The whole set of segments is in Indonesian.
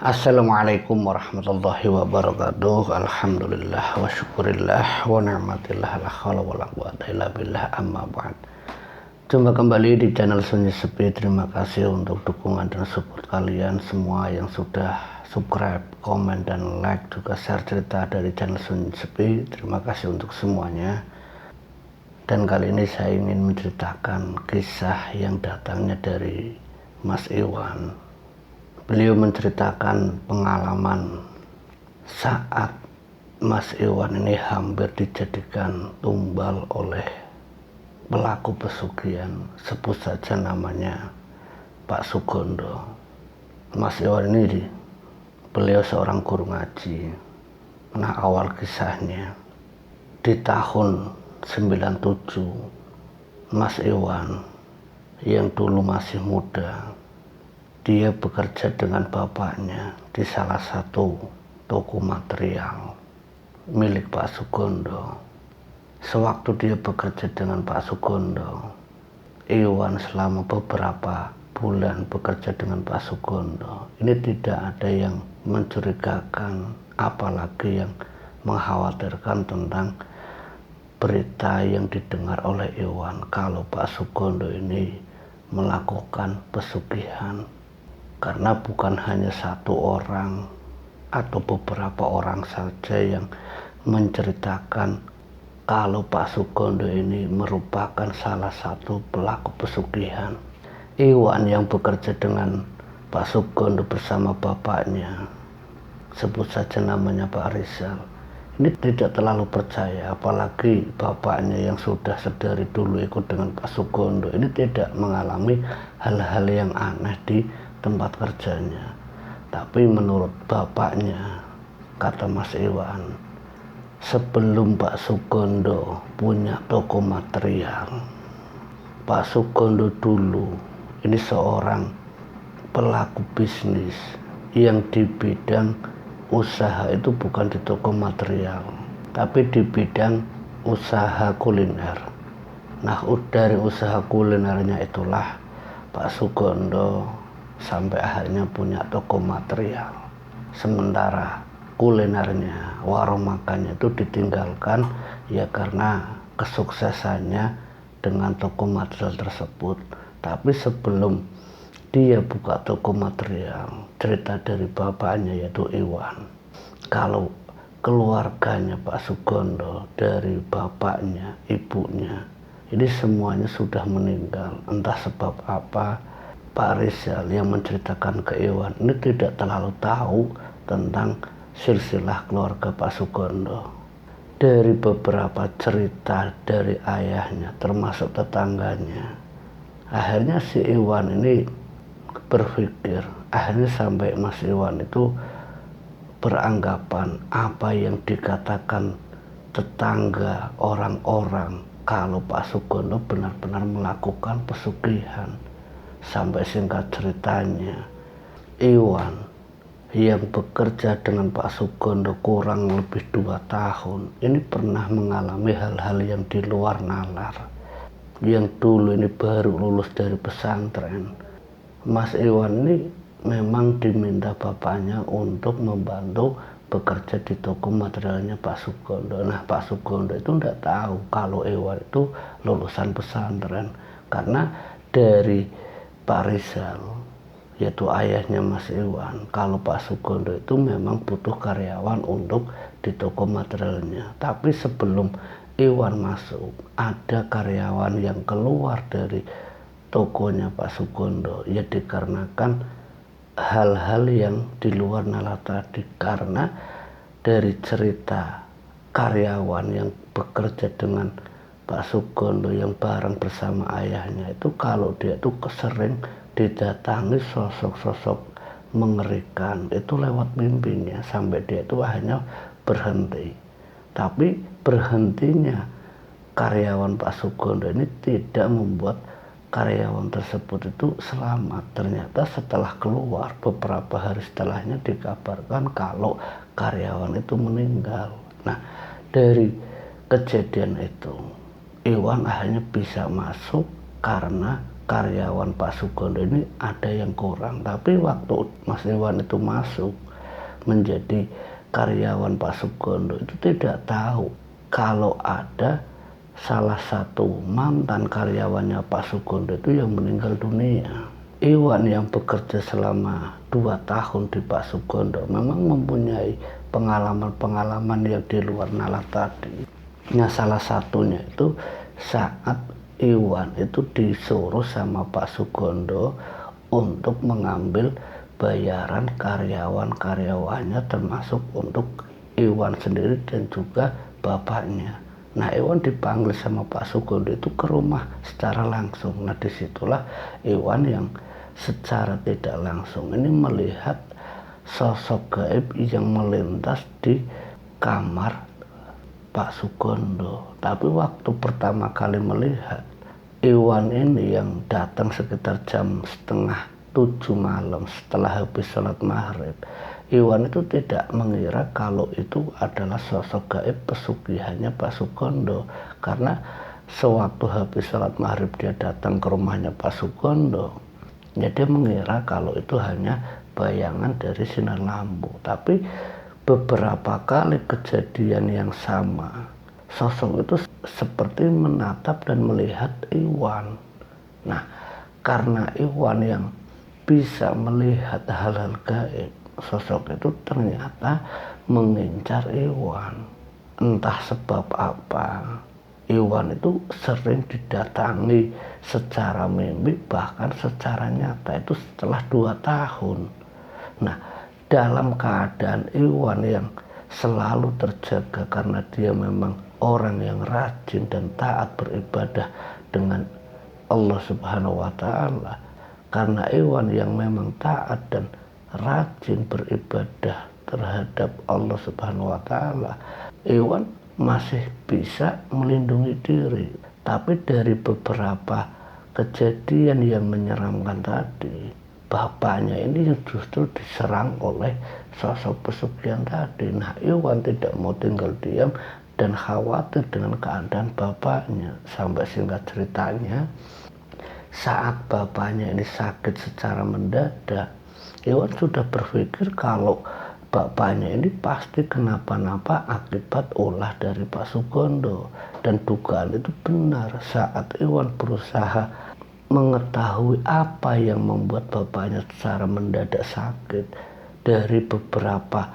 Assalamualaikum warahmatullahi wabarakatuh. Alhamdulillah wa syukurillah wa ni'matillah la hawla wa la quwwata illa billah, amma ba'd. Jumpa kembali di channel Sunyi Sepi. Terima kasih untuk dukungan dan support kalian semua yang sudah subscribe, komen, dan like, juga share cerita dari channel Sunyi Sepi. Terima kasih untuk semuanya. Dan kali ini saya ingin menceritakan kisah yang datangnya dari Mas Iwan. Beliau menceritakan pengalaman saat Mas Iwan ini hampir dijadikan tumbal oleh pelaku pesugihan, sebut saja namanya Pak Sugondo. Mas Iwan ini beliau seorang guru ngaji. Nah, awal kisahnya di tahun 97, Mas Iwan yang dulu masih muda, dia bekerja dengan bapaknya di salah satu toko material milik Pak Sugondo. Sewaktu dia bekerja dengan Pak Sugondo, Iwan selama beberapa bulan bekerja dengan Pak Sugondo, ini tidak ada yang mencurigakan, apalagi yang mengkhawatirkan tentang berita yang didengar oleh Iwan kalau Pak Sugondo ini melakukan pesugihan. Karena bukan hanya satu orang atau beberapa orang saja yang menceritakan kalau Pak Sugondo ini merupakan salah satu pelaku pesugihan. Iwan yang bekerja dengan Pak Sugondo bersama bapaknya, sebut saja namanya Pak Rizal, ini tidak terlalu percaya, apalagi bapaknya yang sudah sedari dulu ikut dengan Pak Sugondo ini tidak mengalami hal-hal yang aneh di tempat kerjanya. Tapi menurut bapaknya, kata Mas Iwan, sebelum Pak Sugondo punya toko material, Pak Sugondo dulu ini seorang pelaku bisnis yang di bidang usaha itu bukan di toko material, tapi di bidang usaha kuliner. Nah, dari usaha kulinernya itulah Pak Sugondo sampai akhirnya punya toko material. Sementara kulinernya, warung makannya itu ditinggalkan ya karena kesuksesannya dengan toko material tersebut. Tapi sebelum dia buka toko material, cerita dari bapaknya yaitu Iwan, kalau keluarganya Pak Sugondo, dari bapaknya, ibunya, ini semuanya sudah meninggal. Entah sebab apa, Pak Rizal yang menceritakan ke Iwan ini tidak terlalu tahu tentang silsilah keluarga Pak Sugondo. Dari beberapa cerita dari ayahnya termasuk tetangganya, akhirnya si Iwan ini berpikir, akhirnya sampai Mas Iwan itu beranggapan apa yang dikatakan tetangga, orang-orang, kalau Pak Sugondo benar-benar melakukan pesugihan. Sampai singkat ceritanya, Iwan yang bekerja dengan Pak Sugondo kurang lebih 2 tahun ini pernah mengalami hal-hal yang di luar nalar. Yang dulu ini baru lulus dari pesantren, Mas Iwan ini memang diminta bapaknya untuk membantu bekerja di toko materialnya Pak Sugondo. Nah, Pak Sugondo itu tidak tahu kalau Iwan itu lulusan pesantren, karena dari Pak Rizal, yaitu ayahnya Mas Iwan, kalau Pak Sugondo itu memang butuh karyawan untuk di toko materialnya. Tapi sebelum Iwan masuk, ada karyawan yang keluar dari tokonya Pak Sugondo, ya dikarenakan hal-hal yang di luar nalar tadi. Karena dari cerita karyawan yang bekerja dengan Pak Sugondo yang bareng bersama ayahnya itu, kalau dia itu sering didatangi sosok-sosok mengerikan itu lewat mimpinya, sampai dia itu akhirnya berhenti. Tapi berhentinya karyawan Pak Sugondo ini tidak membuat karyawan tersebut itu selamat. Ternyata setelah keluar, beberapa hari setelahnya dikabarkan kalau karyawan itu meninggal. Nah, dari kejadian itu Iwan akhirnya bisa masuk karena karyawan Pak Sugondo ini ada yang kurang. Tapi waktu Mas Iwan itu masuk menjadi karyawan Pak Sugondo itu tidak tahu kalau ada salah satu mantan karyawannya Pak Sugondo itu yang meninggal dunia. Iwan yang bekerja selama 2 tahun di Pak Sugondo memang mempunyai pengalaman-pengalaman yang di luar nalar tadi. Nah, salah satunya itu saat Iwan itu disuruh sama Pak Sugondo untuk mengambil bayaran karyawan-karyawannya, termasuk untuk Iwan sendiri dan juga bapaknya. Nah, Iwan dipanggil sama Pak Sugondo itu ke rumah secara langsung. Nah, disitulah Iwan yang secara tidak langsung ini melihat sosok gaib yang melintas di kamar Pak Sugondo. Tapi waktu pertama kali melihat Iwan ini yang datang sekitar jam setengah 7 malam setelah habis sholat maghrib, Iwan itu tidak mengira kalau itu adalah sosok gaib pesugihannya Pak Sugondo, karena sewaktu habis sholat maghrib dia datang ke rumahnya Pak Sugondo, ya dia mengira kalau itu hanya bayangan dari sinar lampu. Tapi beberapa kali kejadian yang sama, sosok itu seperti menatap dan melihat Iwan. Nah, karena Iwan yang bisa melihat hal-hal gaib, sosok itu ternyata mengincar Iwan. Entah sebab apa, Iwan itu sering didatangi secara mimpi, bahkan secara nyata itu setelah 2 tahun. Nah, dalam keadaan Iwan yang selalu terjaga karena dia memang orang yang rajin dan taat beribadah dengan Allah Subhanahu wa Ta'ala. Karena Iwan yang memang taat dan rajin beribadah terhadap Allah Subhanahu wa Ta'ala, Iwan masih bisa melindungi diri. Tapi dari beberapa kejadian yang menyeramkan tadi, bapaknya ini yang justru diserang oleh sosok pesugihan tadi. Nah, Iwan tidak mau tinggal diam dan khawatir dengan keadaan bapaknya. Sampai singkat ceritanya, saat bapaknya ini sakit secara mendadak, Iwan sudah berpikir kalau bapaknya ini pasti kenapa-napa akibat ulah dari Pak Sugondo. Dan dugaan itu benar. Saat Iwan berusaha mengetahui apa yang membuat bapaknya secara mendadak sakit, dari beberapa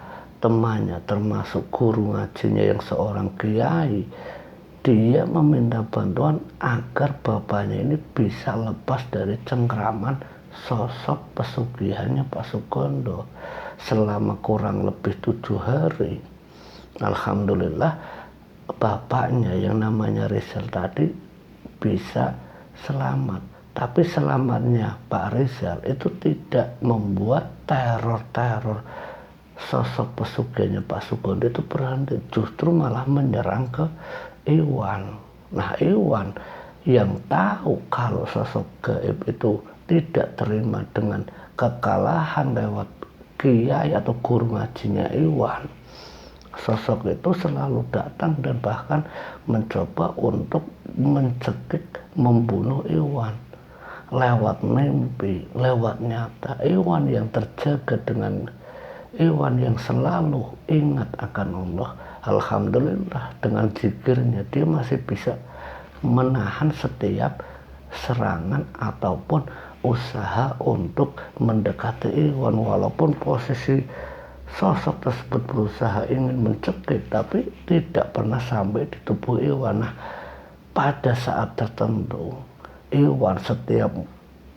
temannya termasuk guru ngajinya yang seorang kiai, dia meminta bantuan agar bapaknya ini bisa lepas dari cengkraman sosok pesugihannya Pak Sugondo selama kurang lebih 7 hari. Alhamdulillah bapaknya yang namanya Rizal tadi bisa selamat. Tapi selamatnya Pak Rizal itu tidak membuat teror-teror sosok pesugihannya Pak Sugondo itu berhenti, justru malah menyerang ke Iwan. Nah, Iwan yang tahu kalau sosok gaib itu tidak terima dengan kekalahan lewat kiai atau guru ngajinya Iwan, sosok itu selalu datang dan bahkan mencoba untuk mencekik, membunuh Iwan lewat mimpi, lewat nyata. Iwan yang terjaga dengan Iwan yang selalu ingat akan Allah, alhamdulillah dengan zikirnya dia masih bisa menahan setiap serangan ataupun usaha untuk mendekati Iwan. Walaupun posisi sosok tersebut berusaha ingin mencekik, tapi tidak pernah sampai di tubuh Iwan. Nah, pada saat tertentu Iwan setiap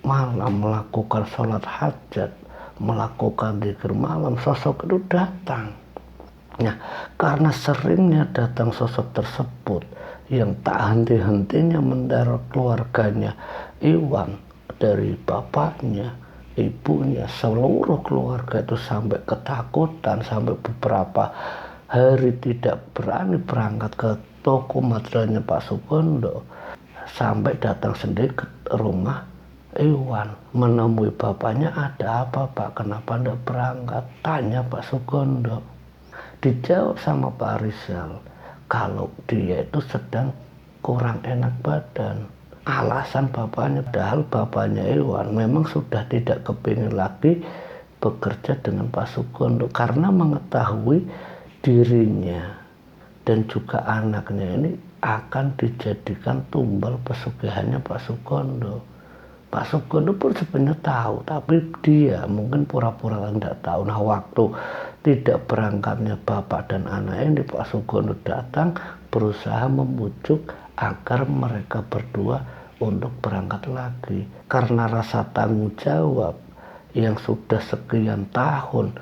malam melakukan sholat hajat, melakukan zikir malam, sosok itu datang. Nah, karena seringnya datang sosok tersebut yang tak henti-hentinya menteror keluarganya Iwan, dari bapaknya, ibunya, seluruh keluarga itu sampai ketakutan, sampai beberapa hari tidak berani berangkat ke toko materialnya Pak Sugondo, sampai datang sendiri ke rumah Iwan menemui bapaknya. Ada apa Pak, kenapa tidak berangkat, tanya Pak Sugondo. Dijawab sama Pak Rizal kalau dia itu sedang kurang enak badan. alasan bapaknya, padahal bapaknya Iwan memang sudah tidak kepingin lagi bekerja dengan Pak Sugondo karena mengetahui dirinya dan juga anaknya ini akan dijadikan tumbal pesugihannya Pak Sugondo. Pak Sugondo pun sebenarnya tahu, tapi dia mungkin pura-pura tidak tahu. Nah, waktu tidak berangkatnya bapak dan anak ini, Pak Sugondo datang berusaha membujuk agar mereka berdua untuk berangkat lagi. Karena rasa tanggung jawab yang sudah sekian tahun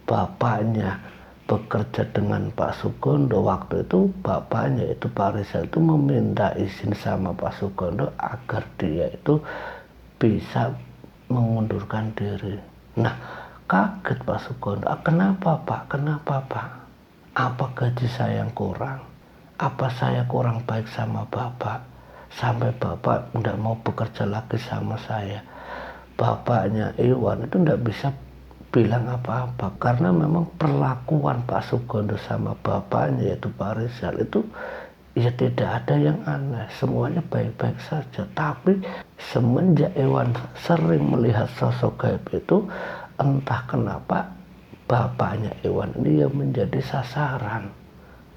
bapaknya bekerja dengan Pak Sugondo, waktu itu bapaknya itu Pak Rizal itu meminta izin sama Pak Sugondo agar dia itu bisa mengundurkan diri. Nah, kaget Pak Sugondo. Kenapa Pak? Kenapa Pak? Apa gaji saya yang kurang? Apa saya kurang baik sama Bapak? Sampai Bapak tidak mau bekerja lagi sama saya. Bapaknya Iwan itu tidak bisa bilang apa-apa karena memang perlakuan Pak Sugondo sama bapaknya yaitu Pak Rizal itu ya tidak ada yang aneh, semuanya baik-baik saja. Tapi semenjak Iwan sering melihat sosok gaib itu, entah kenapa bapaknya Iwan ini yang menjadi sasaran.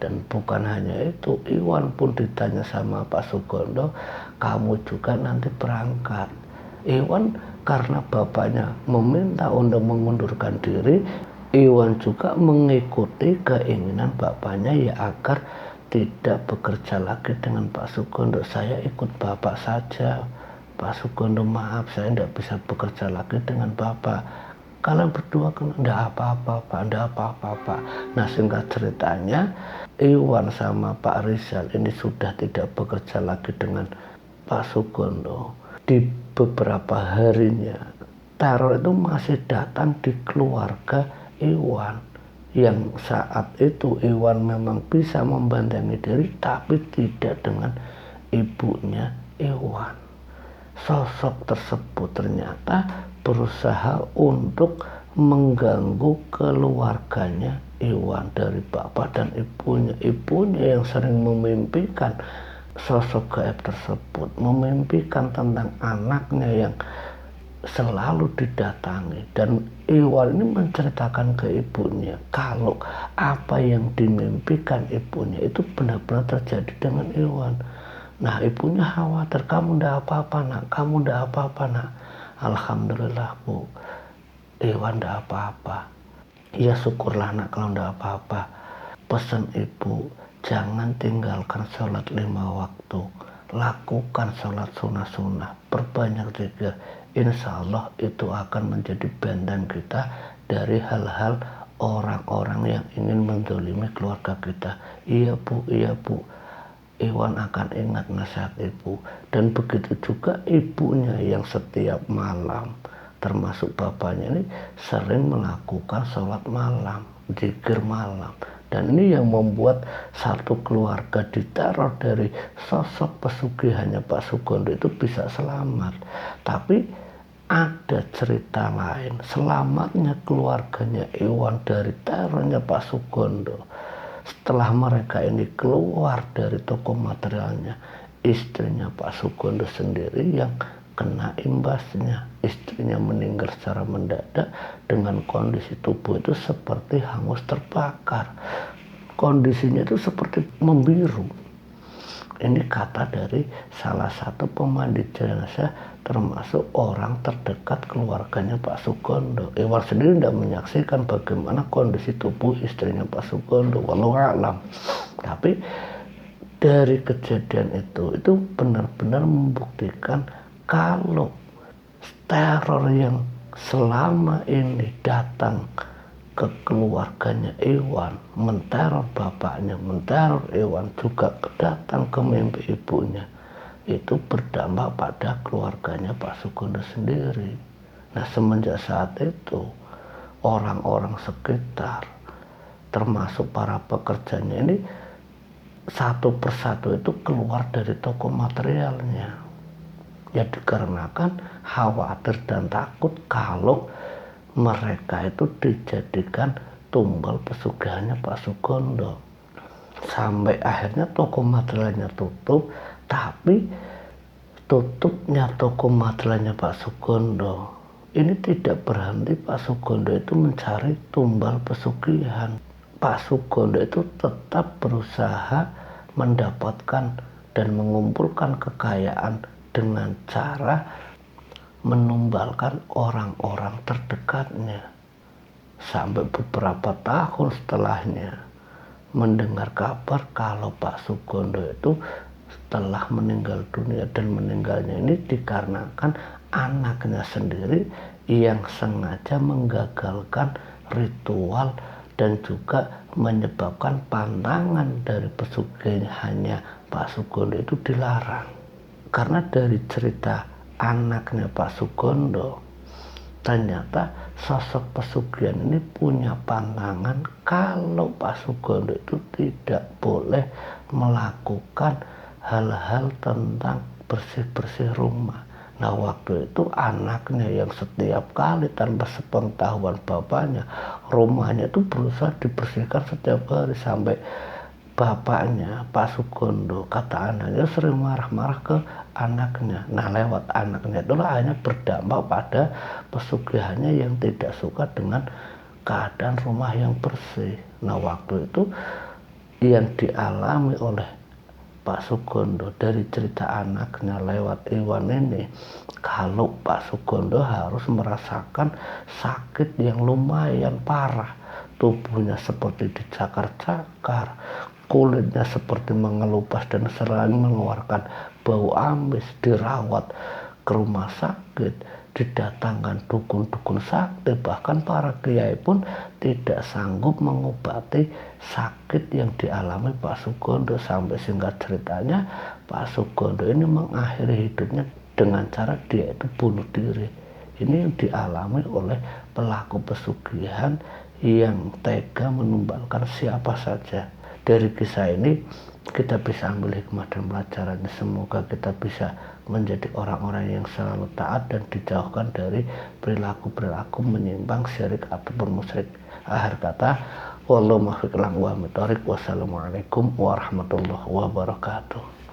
Dan bukan hanya itu, Iwan pun ditanya sama Pak Sugondo, kamu juga nanti berangkat. Iwan karena bapaknya meminta untuk mengundurkan diri, Iwan juga mengikuti keinginan bapaknya ya agar tidak bekerja lagi dengan Pak Sugondo. Saya ikut bapak saja. Pak Sugondo, maaf saya tidak bisa bekerja lagi dengan bapak. Kalian berdua kan tidak apa-apa Pak, tidak apa-apa Pak. Nah, singkat ceritanya Iwan sama Pak Rizal ini sudah tidak bekerja lagi dengan Pak Sugondo. Di beberapa harinya teror itu masih datang di keluarga Iwan, yang saat itu Iwan memang bisa membantengi diri tapi tidak dengan ibunya Iwan. Sosok tersebut ternyata berusaha untuk mengganggu keluarganya Iwan dari bapak dan ibunya. Ibunya yang sering memimpikan sosok gaib tersebut, memimpikan tentang anaknya yang selalu didatangi, dan Iwan ini menceritakan ke ibunya kalau apa yang dimimpikan ibunya itu benar-benar terjadi dengan Iwan. Nah, ibunya khawatir, kamu ndak apa-apa nak, kamu ndak apa-apa nak. Alhamdulillah Bu, Iwan ndak apa-apa. Ya syukurlah nak kalau ndak apa-apa. Pesan ibu, jangan tinggalkan sholat 5 waktu, lakukan sholat sunnah-sunnah, perbanyak zikir. Insya Allah itu akan menjadi benteng kita dari hal-hal orang-orang yang ingin menzalimi keluarga kita. Iya Bu, iya Bu. Iwan akan ingat nasihat ibu. Dan begitu juga ibunya yang setiap malam, termasuk bapaknya ini sering melakukan sholat malam, zikir malam. Dan ini yang membuat satu keluarga diteror dari sosok pesugihannya Pak Sugondo itu bisa selamat. Tapi ada cerita lain, selamatnya keluarganya Iwan dari terornya Pak Sugondo. Setelah mereka ini keluar dari toko materialnya, istrinya Pak Sugondo sendiri yang kena imbasnya. Istrinya meninggal secara mendadak dengan kondisi tubuh itu seperti hangus terbakar. Kondisinya itu seperti membiru. Ini kata dari salah satu pemandu jenazah termasuk orang terdekat keluarganya Pak Sugondo. Iwan sendiri tidak menyaksikan bagaimana kondisi tubuh istrinya Pak Sugondo, wallahu a'lam. Tapi dari kejadian itu benar-benar membuktikan kalau teror yang selama ini datang ke keluarganya Iwan, menteror bapaknya, menteror Iwan, juga datang ke mimpi ibunya, itu berdampak pada keluarganya Pak Sugondo sendiri. Nah, semenjak saat itu orang-orang sekitar termasuk para pekerjanya ini satu persatu itu keluar dari toko materialnya, ya dikarenakan khawatir dan takut kalau mereka itu dijadikan tumbal pesugihannya Pak Sugondo. Sampai akhirnya toko materialnya tutup, tapi Tutupnya toko materialnya Pak Sugondo ini tidak berhenti. Pak Sugondo itu mencari tumbal pesugihan. Pak Sugondo itu tetap berusaha mendapatkan dan mengumpulkan kekayaan dengan cara menumbalkan orang-orang terdekatnya. Sampai beberapa tahun setelahnya mendengar kabar kalau Pak Sugondo itu telah meninggal dunia, dan meninggalnya ini dikarenakan anaknya sendiri yang sengaja menggagalkan ritual dan juga menyebabkan pantangan dari pesugihannya Pak Sugondo itu dilarang. Karena dari cerita anaknya Pak Sugondo, ternyata sosok pesugihan ini punya pantangan kalau Pak Sugondo itu tidak boleh melakukan hal-hal tentang bersih-bersih rumah. Nah, waktu itu anaknya yang setiap kali tanpa sepengetahuan bapaknya, rumahnya itu berusaha dibersihkan setiap hari, sampai bapaknya Pak Sugondo, kata anaknya, sering marah-marah ke anaknya. Nah, lewat anaknya itulah akhirnya berdampak pada pesugihannya yang tidak suka dengan keadaan rumah yang bersih. Nah, waktu itu yang dialami oleh Pak Sugondo dari cerita anaknya lewat Iwan ini, kalau Pak Sugondo harus merasakan sakit yang lumayan parah. Tubuhnya seperti dicakar-cakar, kulitnya seperti mengelupas dan sering mengeluarkan bau amis, dirawat ke rumah sakit, didatangkan dukun-dukun sakti, bahkan para kiai pun tidak sanggup mengobati sakit yang dialami Pak Sugondo. Sampai singkat ceritanya, Pak Sugondo ini mengakhiri hidupnya dengan cara dia itu bunuh diri. Ini yang dialami oleh pelaku pesugihan yang tega menumbalkan siapa saja. Dari kisah ini kita bisa ambil hikmah dan pelajarannya. Semoga kita bisa menjadi orang-orang yang selalu taat dan dijauhkan dari perilaku-perilaku menyimpang, syirik ataupun musyrik. Akhir kata, wallahu muwaffiq ila aqwamit thoriq. Wassalamualaikum warahmatullahi wabarakatuh.